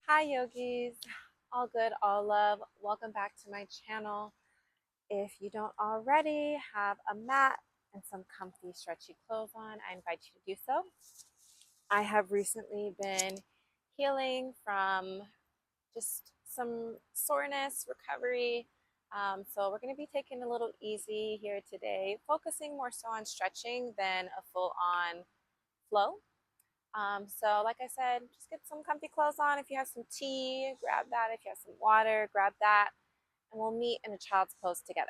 Hi, yogis. All good, all love. Welcome back to my channel. If you don't already have a mat and some comfy, stretchy clothes on, I invite you to do so. I have recently been healing from just some soreness recovery. So, we're going to be taking a little easy here today, focusing more so on stretching than a full on flow. So like I said, just get some comfy clothes on. If you have some tea, grab that. If you have some water, grab that. And we'll meet in a child's pose together.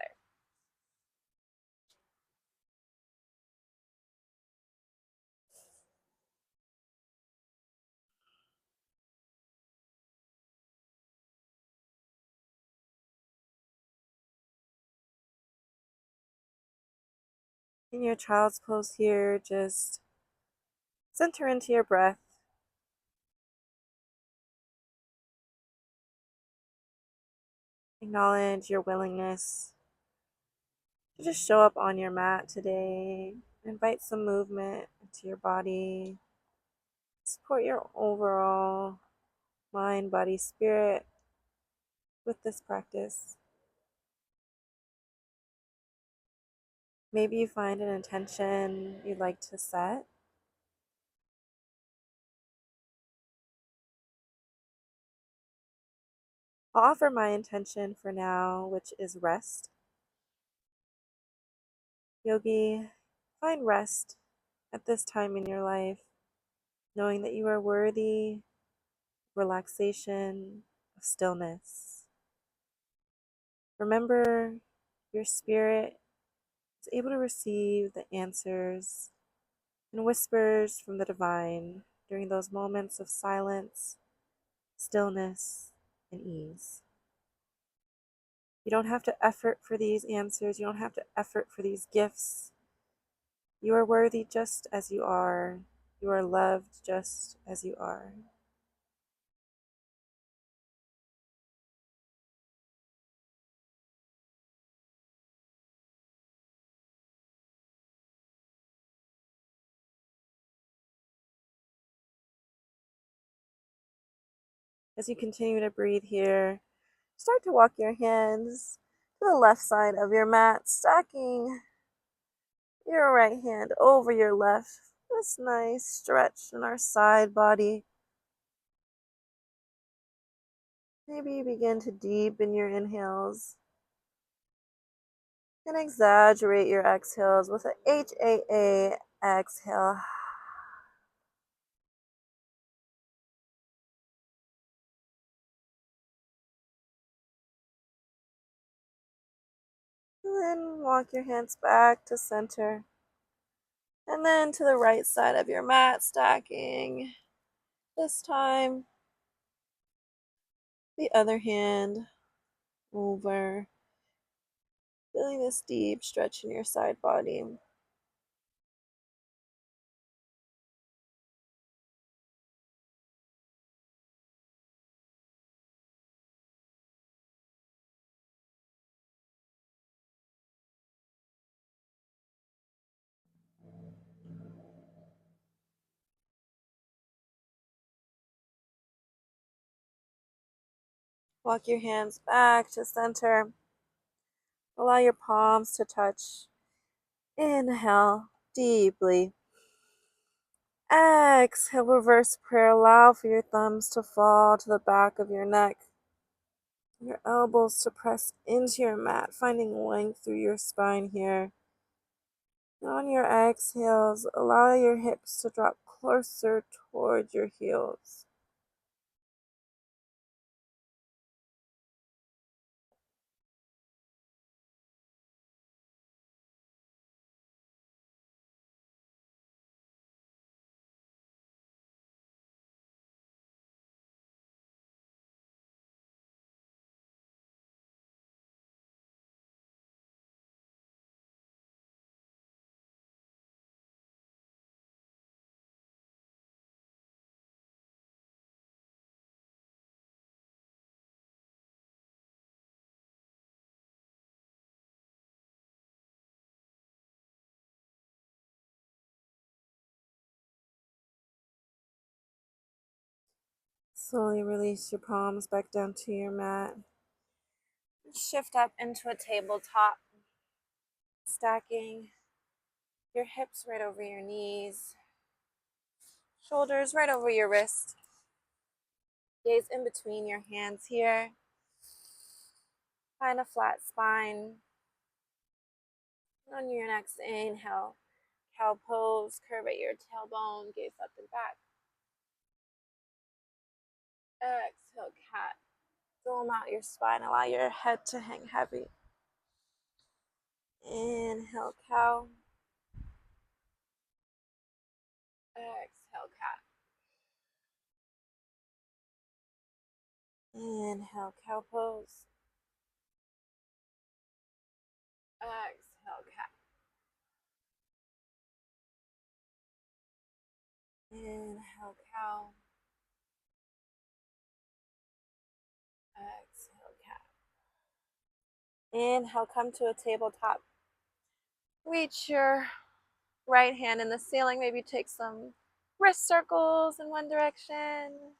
In your child's pose here, just center into your breath. Acknowledge your willingness to just show up on your mat today. Invite some movement into your body. Support your overall mind, body, spirit with this practice. Maybe you find an intention you'd like to set. I'll offer my intention for now, which is rest. Yogi, find rest at this time in your life, knowing that you are worthy of relaxation, of stillness. Remember, your spirit is able to receive the answers and whispers from the divine during those moments of silence, stillness, and ease. You don't have to effort for these answers. You don't have to effort for these gifts. You are worthy just as you are. You are loved just as you are. As you continue to breathe here, start to walk your hands to the left side of your mat, stacking your right hand over your left. This nice stretch in our side body. Maybe you begin to deepen your inhales and exaggerate your exhales with a HAA exhale. And then walk your hands back to center. And then to the right side of your mat, stacking. This time, the other hand over. Feeling this deep stretch in your side body. Walk your hands back to center. Allow your palms to touch. Inhale deeply. Exhale, reverse prayer. Allow for your thumbs to fall to the back of your neck. Your elbows to press into your mat, finding length through your spine here. And on your exhales, allow your hips to drop closer towards your heels. Slowly release your palms back down to your mat. Shift up into a tabletop, stacking your hips right over your knees, shoulders right over your wrist. Gaze in between your hands here. Find a flat spine. On your next inhale, cow pose, curve at your tailbone, gaze up and back. Exhale, cat. Dome out your spine, allow your head to hang heavy. Inhale, cow. Exhale, cat. Inhale, cow pose. Exhale, cat. Inhale, cow. Exhale, cat. Inhale, come to a tabletop. Reach your right hand in the ceiling. Maybe take some wrist circles in one direction,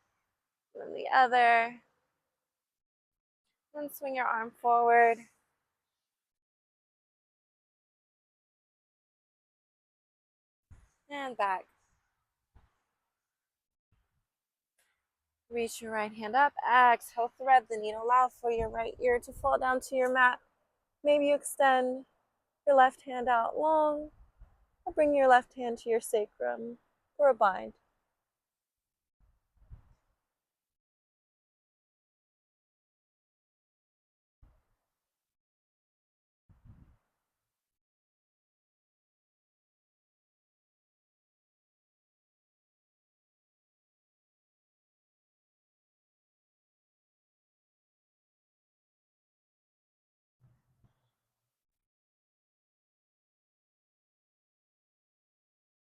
then the other. Then swing your arm forward. And back. Reach your right hand up. Exhale, thread the needle. Allow for your right ear to fall down to your mat. Maybe you extend your left hand out long, or bring your left hand to your sacrum for a bind.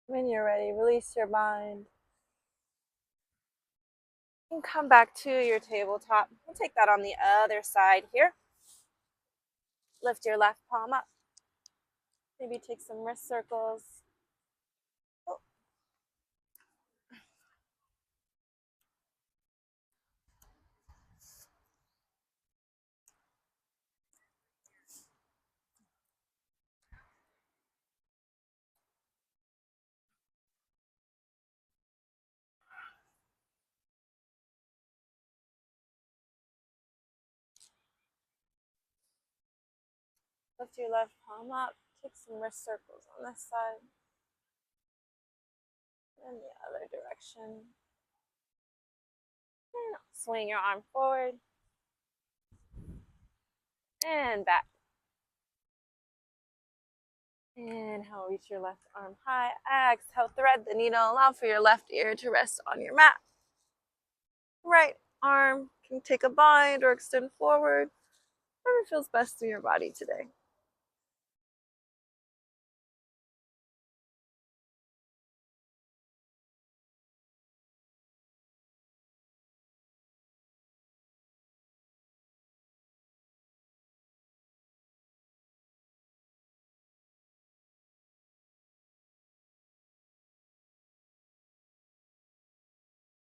When you're ready, release your bind. And come back to your tabletop. We'll take that on the other side here. Lift your left palm up. Maybe take some wrist circles. Oh. Lift your left palm up. Take some wrist circles on this side. And the other direction. And swing your arm forward. And back. Inhale, reach your left arm high. Exhale, thread the needle. Allow for your left ear to rest on your mat. Right arm can take a bind or extend forward. Whatever feels best in your body today.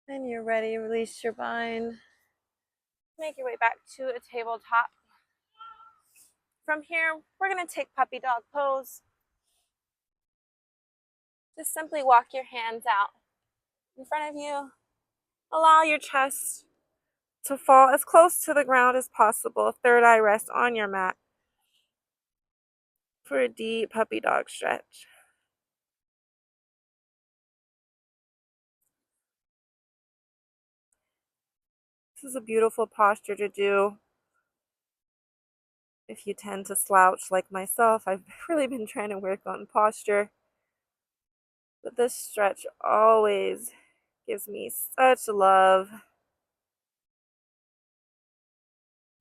And you're ready, release your bind. Make your way back to a tabletop. From here, we're going to take puppy dog pose. Just simply walk your hands out in front of you. Allow your chest to fall as close to the ground as possible. Third eye rest on your mat for a deep puppy dog stretch. This is a beautiful posture to do if you tend to slouch like myself. I've really been trying to work on posture, but this stretch always gives me such love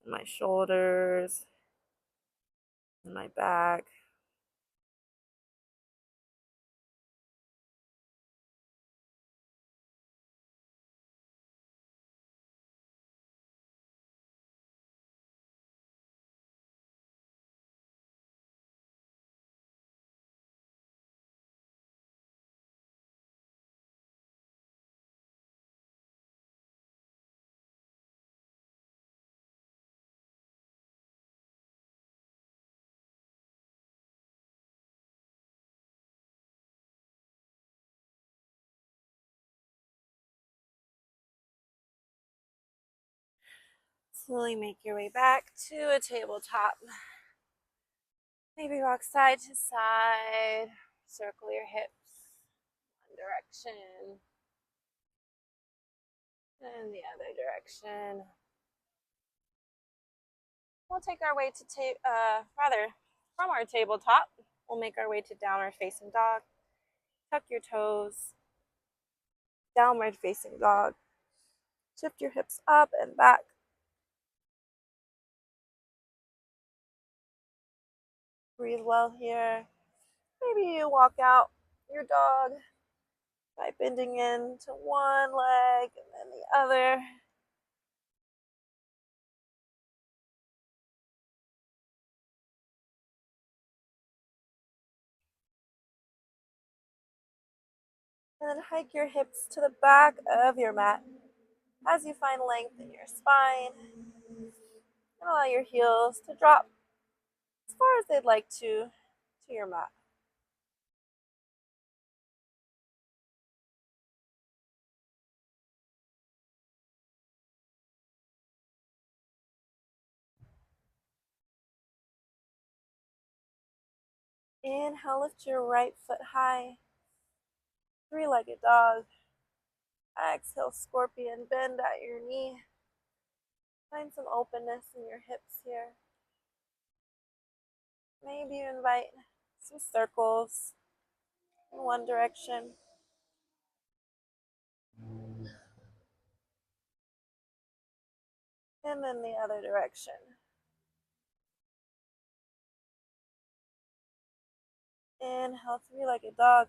in my shoulders and my back. Slowly make your way back to a tabletop. Maybe rock side to side. Circle your hips one direction and the other direction. We'll take our way to from our tabletop, we'll make our way to downward facing dog. Tuck your toes. Downward facing dog. Shift your hips up and back. Breathe well here. Maybe you walk out your dog by bending into one leg and then the other. And then hike your hips to the back of your mat as you find length in your spine. And allow your heels to drop as far as they'd like to your mat. Inhale, lift your right foot high. Three-legged dog. Exhale, scorpion, bend at your knee. Find some openness in your hips here. Maybe you invite some circles in one direction. And then the other direction. Inhale, three-legged dog.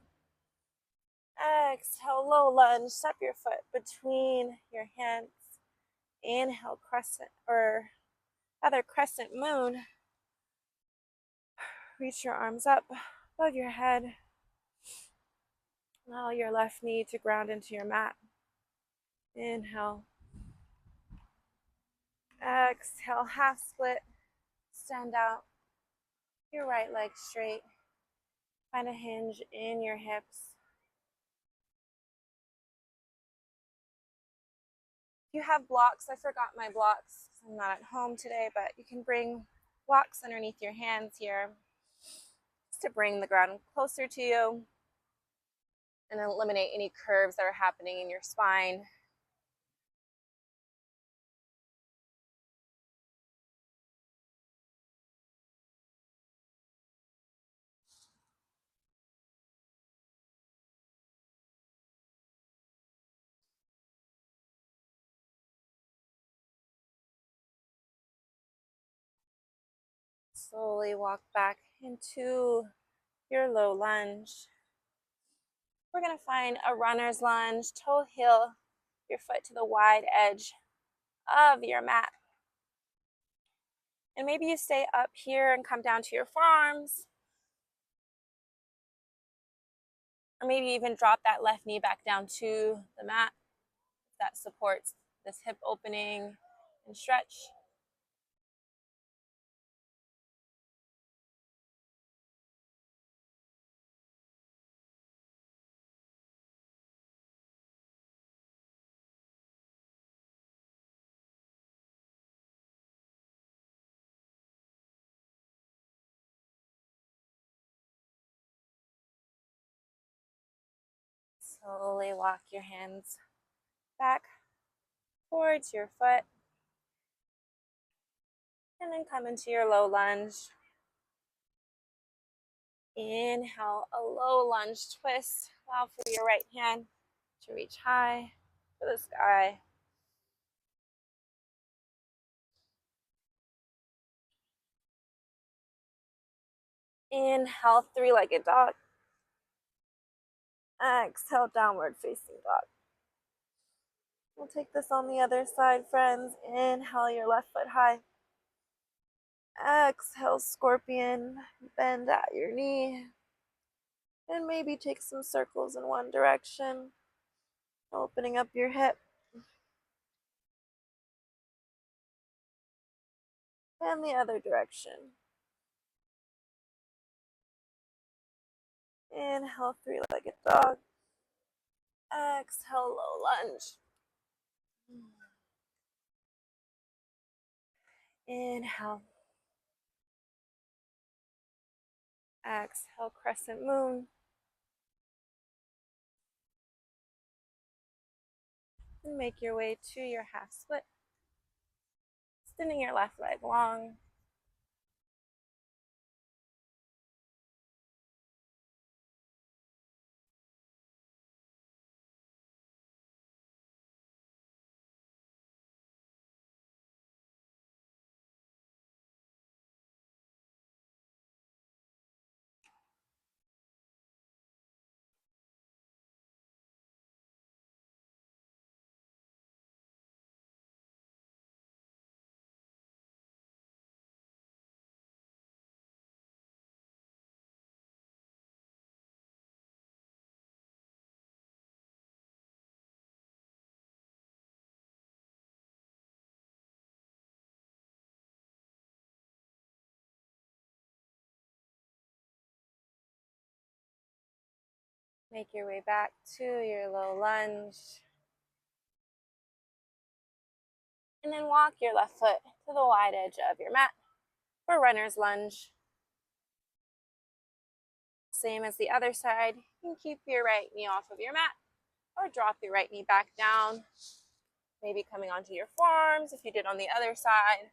Exhale, low lunge. Step your foot between your hands. Inhale, crescent or other crescent moon. Reach your arms up above your head. Allow your left knee to ground into your mat. Inhale. Exhale, half split. Stand out. Your right leg straight. Find a hinge in your hips. If you have blocks, I forgot my blocks. I'm not at home today, but you can bring blocks underneath your hands here just to bring the ground closer to you and eliminate any curves that are happening in your spine. Slowly walk back into your low lunge. We're going to find a runner's lunge. Toe heel your foot to the wide edge of your mat. And maybe you stay up here and come down to your forearms. Or maybe even drop that left knee back down to the mat. That supports this hip opening and stretch. Slowly walk your hands back towards your foot. And then come into your low lunge. Inhale, a low lunge twist. Allow for your right hand to reach high to the sky. Inhale, three-legged dog. Exhale, downward facing dog. We'll take this on the other side, friends. Inhale, your left foot high. Exhale, scorpion, bend at your knee. And maybe take some circles in one direction, opening up your hip. And the other direction. Inhale, three-legged dog. Exhale, low lunge. Inhale. Exhale, crescent moon. And make your way to your half split. Extending your left leg long. Make your way back to your low lunge. And then walk your left foot to the wide edge of your mat for runner's lunge. Same as the other side. You can keep your right knee off of your mat or drop your right knee back down. Maybe coming onto your forearms if you did on the other side.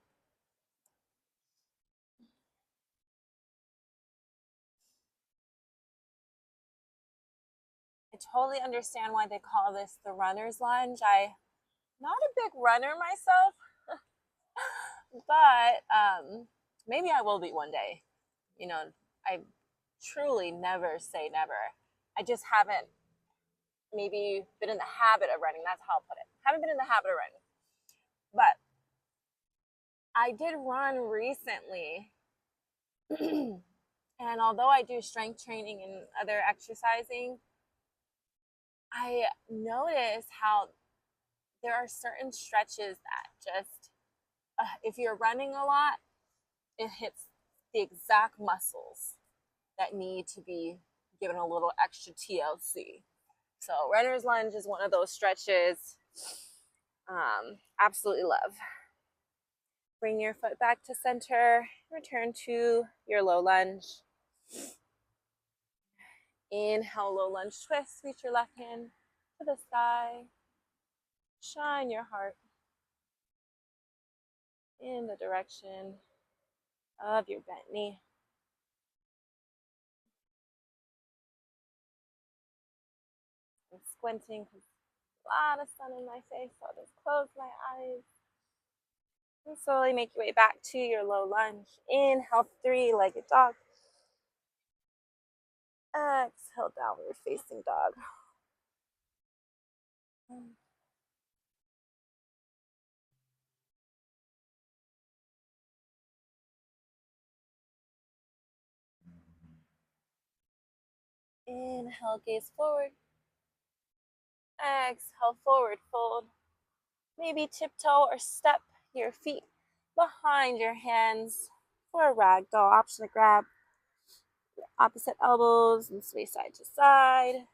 I totally understand why they call this the runner's lunge. I'm not a big runner myself, but maybe I will be one day. You know, I truly never say never. I just haven't maybe been in the habit of running. That's how I'll put it. Haven't been in the habit of running. But I did run recently. And although I do strength training and other exercising, I notice how there are certain stretches that just, if you're running a lot, it hits the exact muscles that need to be given a little extra TLC. So runner's lunge is one of those stretches. Absolutely love. Bring your foot back to center. Return to your low lunge. Inhale, low lunge twist. Reach your left hand to the sky. Shine your heart in the direction of your bent knee. I'm squinting because a lot of sun in my face, so I'll just close my eyes. And slowly make your way back to your low lunge. Inhale, three-legged dog. Exhale, downward facing dog. Inhale, gaze forward. Exhale, forward fold. Maybe tiptoe or step your feet behind your hands for a ragdoll. Option to grab your opposite elbows and sway side to side.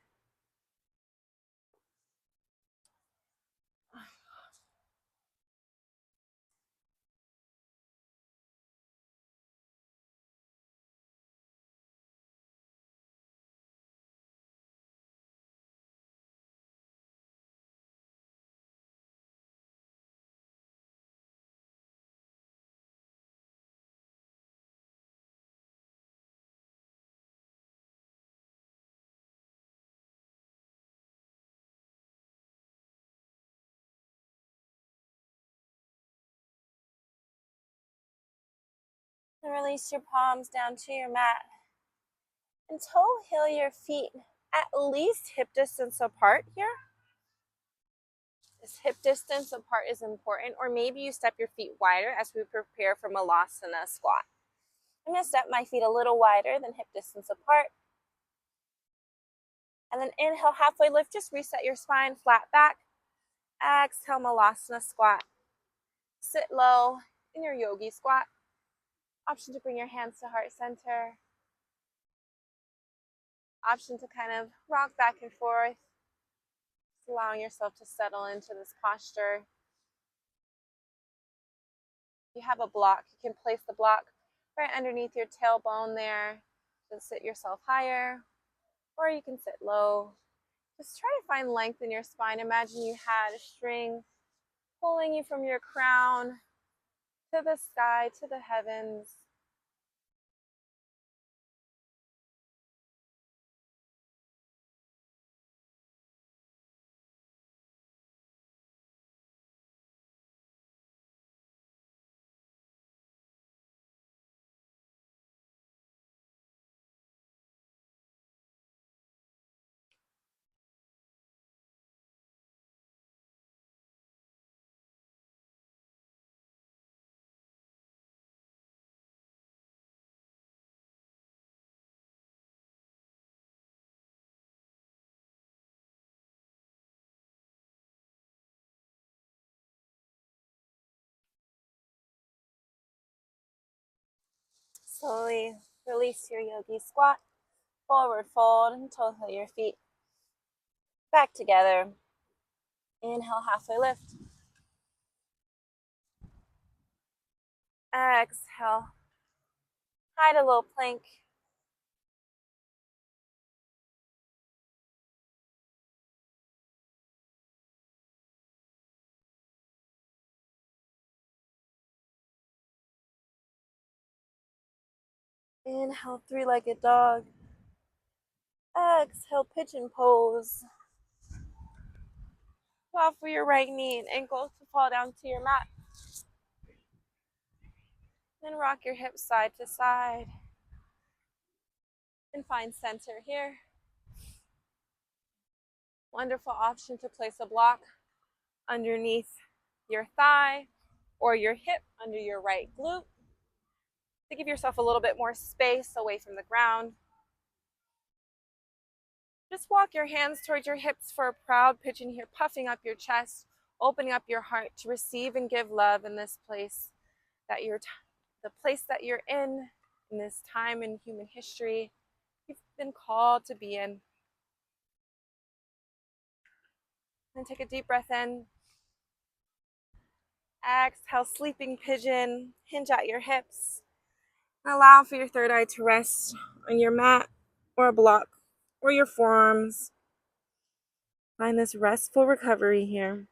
And release your palms down to your mat. And toe heel your feet at least hip distance apart here. This hip distance apart is important, or maybe you step your feet wider as we prepare for Malasana squat. I'm going to step my feet a little wider than hip distance apart. And then inhale, halfway lift, just reset your spine, flat back. Exhale, Malasana squat. Sit low in your yogi squat. Option to bring your hands to heart center. Option to kind of rock back and forth, allowing yourself to settle into this posture. you have a block, you can place the block right underneath your tailbone there to sit yourself higher, or you can sit low. Just try to find length in your spine. Imagine you had a string pulling you from your crown to the sky, to the heavens. Slowly release your yogi squat, forward fold until your feet back together. Inhale, halfway lift. Exhale, hide a little plank. Inhale, three-legged dog. Exhale, pigeon pose. Allow for your right knee and ankle to fall down to your mat. Then rock your hips side to side. And find center here. Wonderful option to place a block underneath your thigh or your hip under your right glute to give yourself a little bit more space away from the ground. Just walk your hands towards your hips for a proud pigeon here, puffing up your chest, opening up your heart to receive and give love in this place that the place that you're in this time in human history you've been called to be in. And take a deep breath in. Exhale, sleeping pigeon. Hinge at your hips. And allow for your third eye to rest on your mat or a block or your forearms. Find this restful recovery here.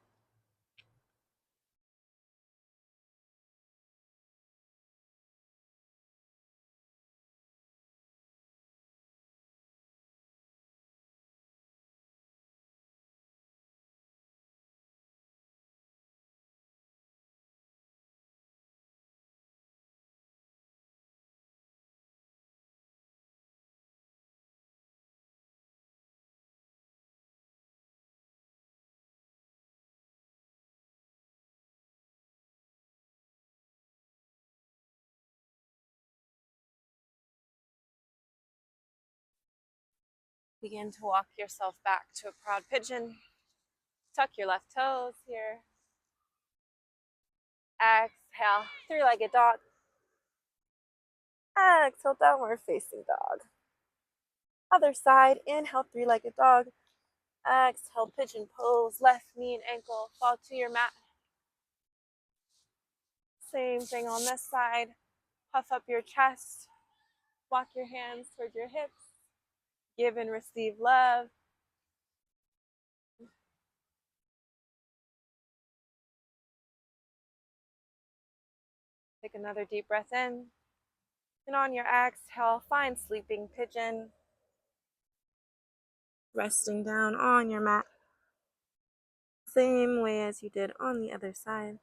Begin to walk yourself back to a proud pigeon. Tuck your left toes here. Exhale, three-legged dog. Exhale, downward facing dog. Other side, inhale, three-legged dog. Exhale, pigeon pose, left knee and ankle fall to your mat. Same thing on this side. Puff up your chest. Walk your hands towards your hips. Give and receive love. Take another deep breath in. And on your exhale, find sleeping pigeon. Resting down on your mat. Same way as you did on the other side.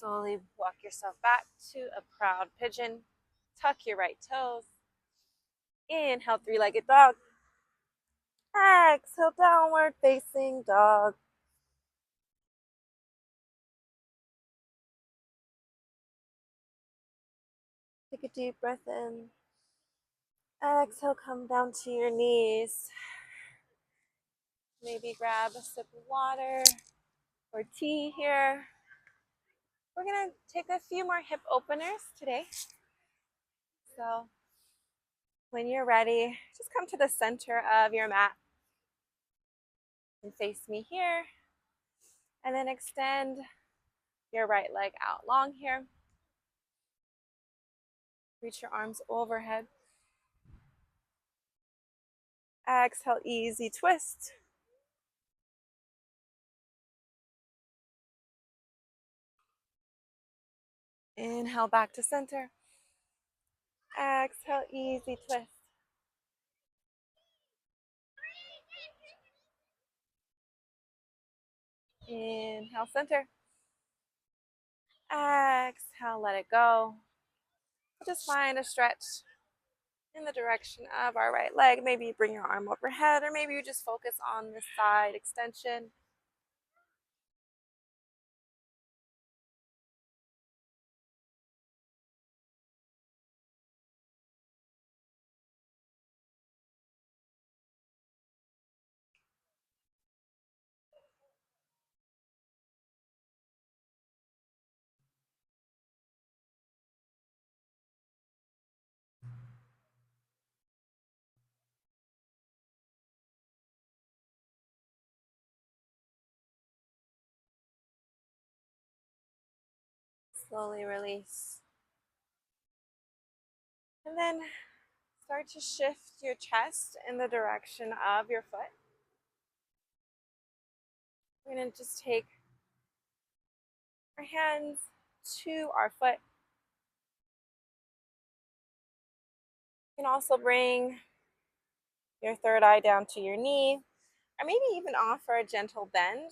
Slowly walk yourself back to a proud pigeon. Tuck your right toes. Inhale, three-legged dog. Exhale, downward facing dog. Take a deep breath in. Exhale, come down to your knees. Maybe grab a sip of water or tea here. We're gonna take a few more hip openers today. So when you're ready, just come to the center of your mat and face me here. And then extend your right leg out long here. Reach your arms overhead. Exhale, easy twist. Inhale, back to center. Exhale, easy twist. Inhale, center. Exhale, let it go. Just find a stretch in the direction of our right leg. Maybe you bring your arm overhead, or maybe you just focus on the side extension. Slowly release. And then start to shift your chest in the direction of your foot. We're going to just take our hands to our foot. You can also bring your third eye down to your knee, or maybe even offer a gentle bend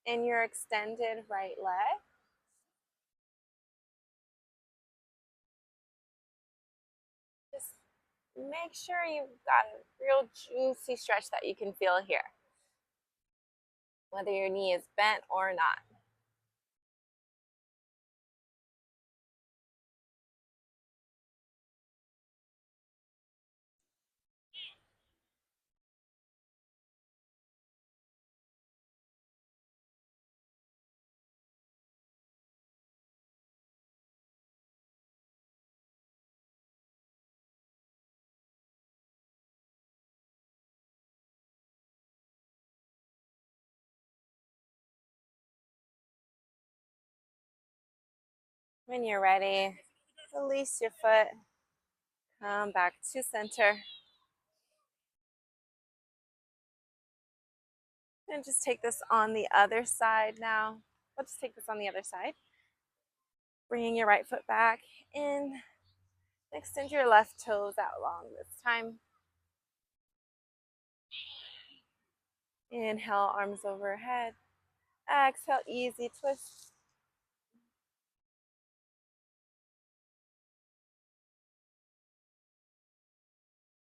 in your extended right leg. Just make sure you've got a real juicy stretch that you can feel here, whether your knee is bent or not. When you're ready, release your foot, come back to center. And just take this on the other side now. Let's take this on the other side. Bringing your right foot back in. Extend your left toes out long this time. Inhale, arms overhead. Exhale, easy twist.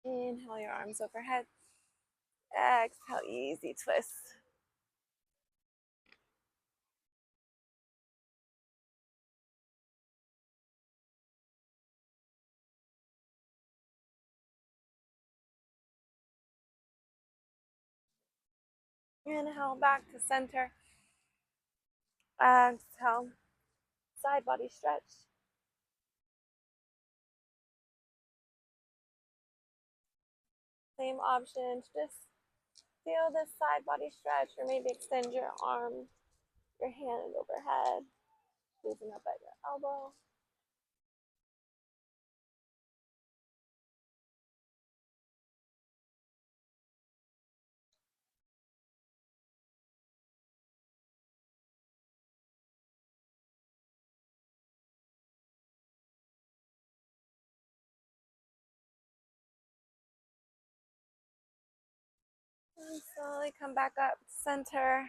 Inhale, your arms overhead. Exhale, easy twist. Inhale, back to center. Exhale, side body stretch. Same option, just feel this side body stretch, or maybe extend your arm, your hand overhead, squeezing up at your elbow. And slowly come back up, center.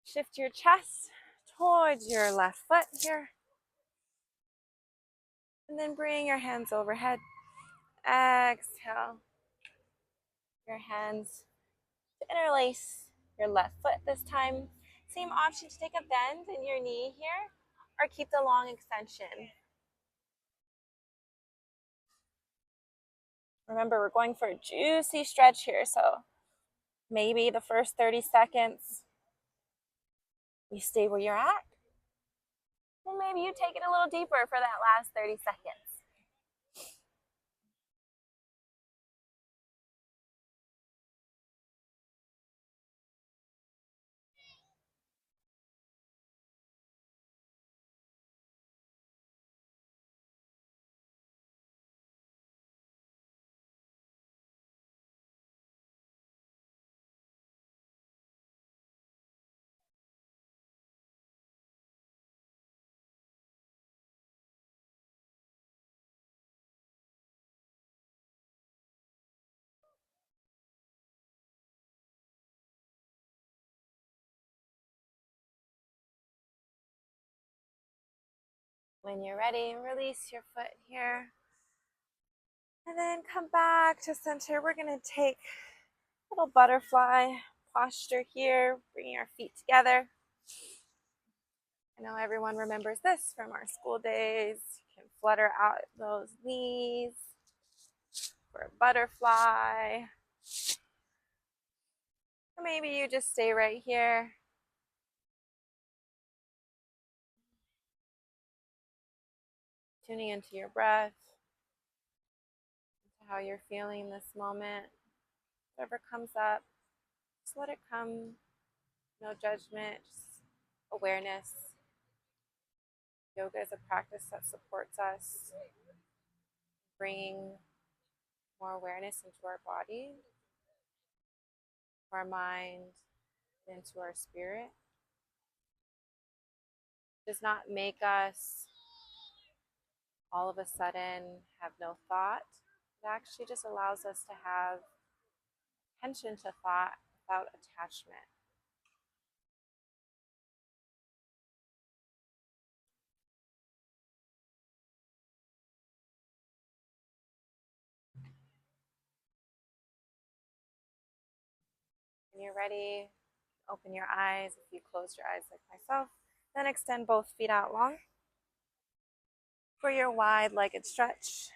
Shift your chest towards your left foot here. And then bring your hands overhead. Exhale. Your hands to interlace your left foot this time. Same option to take a bend in your knee here or keep the long extension. Remember, we're going for a juicy stretch here, so maybe the first 30 seconds you stay where you're at, and maybe you take it a little deeper for that last 30 seconds. When you're ready, release your foot here. And then come back to center. We're going to take a little butterfly posture here, bringing our feet together. I know everyone remembers this from our school days. You can flutter out those knees for a butterfly. Or maybe you just stay right here. Tuning into your breath, into how you're feeling this moment. Whatever comes up, just let it come. No judgment, just awareness. Yoga is a practice that supports us, bringing more awareness into our body, our mind, into our spirit. It does not make us all of a sudden have no thought. It actually just allows us to have attention to thought without attachment. When you're ready, open your eyes. If you close your eyes like myself, then extend both feet out long for your wide-legged stretch.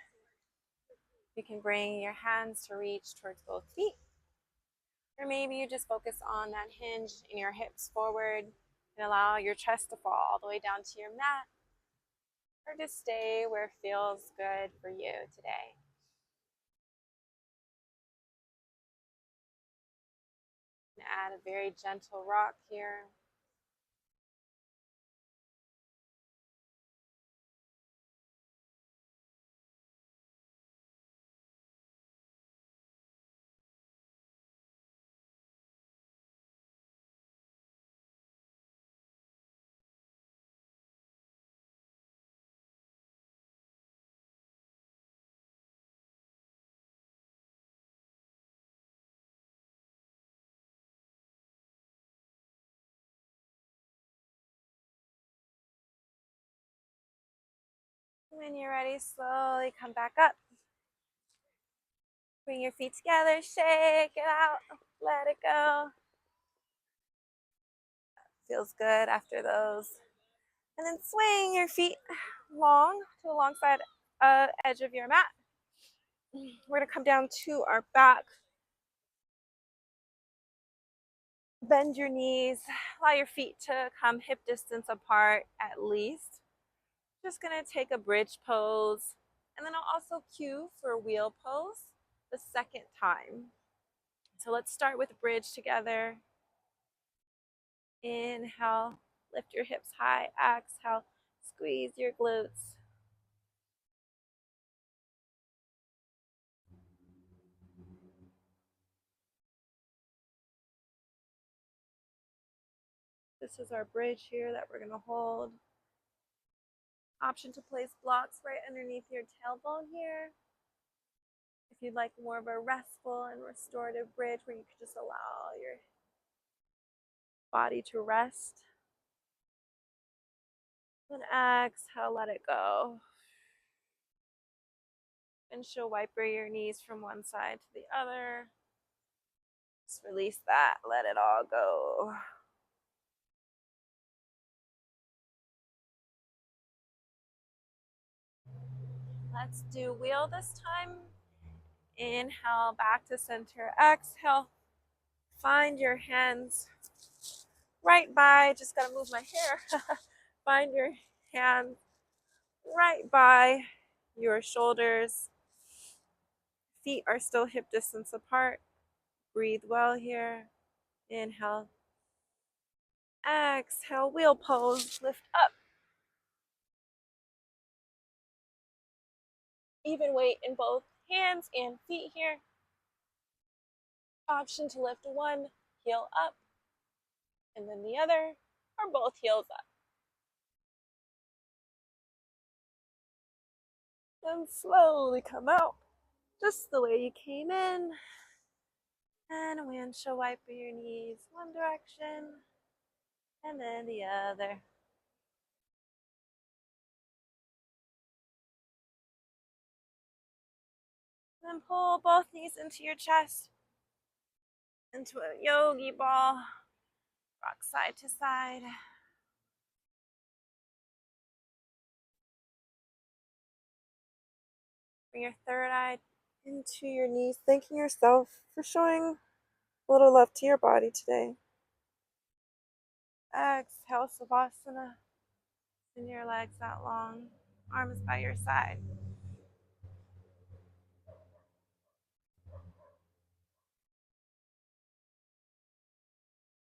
You can bring your hands to reach towards both feet. Or maybe you just focus on that hinge in your hips forward and allow your chest to fall all the way down to your mat. Or just stay where it feels good for you today. And add a very gentle rock here. When you're ready, slowly come back up. Bring your feet together, shake it out, let it go. Feels good after those. And then swing your feet long to the long side edge of your mat. We're going to come down to our back. Bend your knees, allow your feet to come hip distance apart at least. Just going to take a bridge pose, and then I'll also cue for wheel pose the second time. So let's start with bridge together. Inhale, lift your hips high. Exhale, squeeze your glutes. This is our bridge here that we're going to hold. Option to place blocks right underneath your tailbone here. If you'd like more of a restful and restorative bridge where you could just allow your body to rest. And exhale, let it go. Windshield wiper your knees from one side to the other. Just release that, let it all go. Let's do wheel this time. Inhale, back to center. Exhale, find your hands right by, just gotta move my hair. Find your hands right by your shoulders. Feet are still hip distance apart. Breathe well here. Inhale. Exhale, wheel pose, lift up. Even weight in both hands and feet here. Option to lift one heel up and then the other, or both heels up. And slowly come out just the way you came in. And windshield wiper your knees one direction and then the other. Then pull both knees into your chest, into a yogi ball. Rock side to side. Bring your third eye into your knees, thanking yourself for showing a little love to your body today. Exhale, Savasana. Send your legs out long, arms by your side.